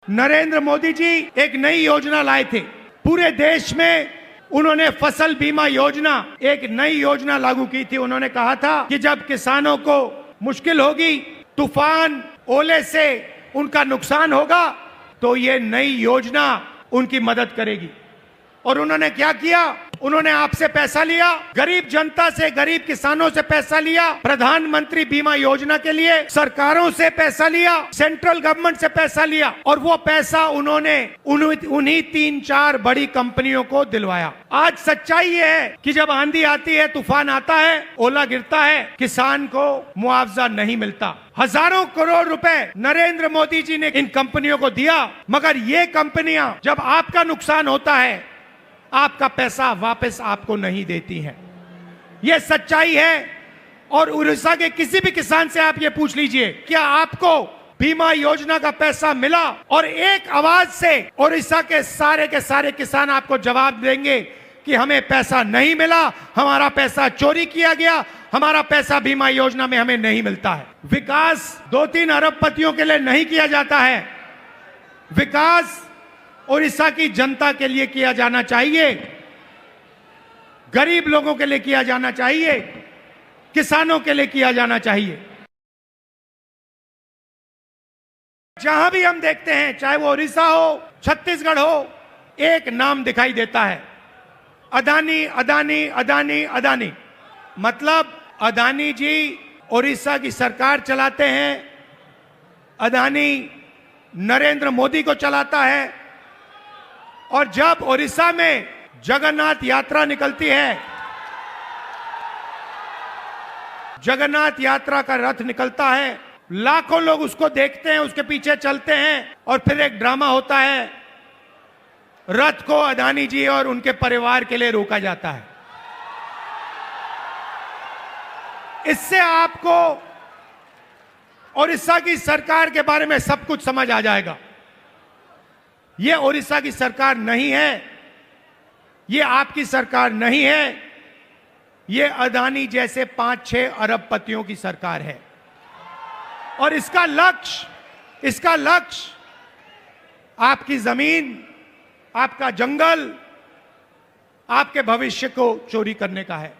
नरेंद्र मोदी जी एक नई योजना लाए थे। पूरे देश में उन्होंने फसल बीमा योजना, एक नई योजना लागू की थी। उन्होंने कहा था कि जब किसानों को मुश्किल होगी, तूफान ओले से उनका नुकसान होगा, तो ये नई योजना उनकी मदद करेगी। और उन्होंने क्या किया? उन्होंने आपसे पैसा लिया, गरीब जनता से, गरीब किसानों से पैसा लिया, प्रधानमंत्री बीमा योजना के लिए सरकारों से पैसा लिया, सेंट्रल गवर्नमेंट से पैसा लिया, और वो पैसा उन्होंने उन्हीं 3-4 बड़ी कंपनियों को दिलवाया। आज सच्चाई ये है कि जब आंधी आती है, तूफान आता है, ओला गिरता है, किसान को मुआवजा नहीं मिलता। हजारों करोड़ रुपए नरेंद्र मोदी जी ने इन कंपनियों को दिया, मगर ये कंपनियां जब आपका नुकसान होता है, आपका पैसा वापस आपको नहीं देती हैं। यह सच्चाई है। और उड़ीसा के किसी भी किसान से आप ये पूछ लीजिए, क्या आपको बीमा योजना का पैसा मिला? और एक आवाज से उड़ीसा के सारे किसान आपको जवाब देंगे कि हमें पैसा नहीं मिला, हमारा पैसा चोरी किया गया, हमारा पैसा बीमा योजना में हमें नहीं मिलता है। विकास 2-3 अरबपतियों के लिए नहीं किया जाता है। विकास उड़ीसा की जनता के लिए किया जाना चाहिए, गरीब लोगों के लिए किया जाना चाहिए, किसानों के लिए किया जाना चाहिए। जहां भी हम देखते हैं, चाहे वो उड़ीसा हो, छत्तीसगढ़ हो, एक नाम दिखाई देता है, अदानी, अदानी, अदानी, अदानी। मतलब अदानी जी उड़ीसा की सरकार चलाते हैं, अदानी नरेंद्र मोदी को चलाता है। और जब उड़ीसा में जगन्नाथ यात्रा निकलती है, जगन्नाथ यात्रा का रथ निकलता है, लाखों लोग उसको देखते हैं, उसके पीछे चलते हैं, और फिर एक ड्रामा होता है, रथ को अदानी जी और उनके परिवार के लिए रोका जाता है। इससे आपको उड़ीसा की सरकार के बारे में सब कुछ समझ आ जाएगा। यह उड़ीसा की सरकार नहीं है, यह आपकी सरकार नहीं है, यह अदानी जैसे 5-6 अरबपतियों की सरकार है। और इसका लक्ष्य आपकी जमीन, आपका जंगल, आपके भविष्य को चोरी करने का है।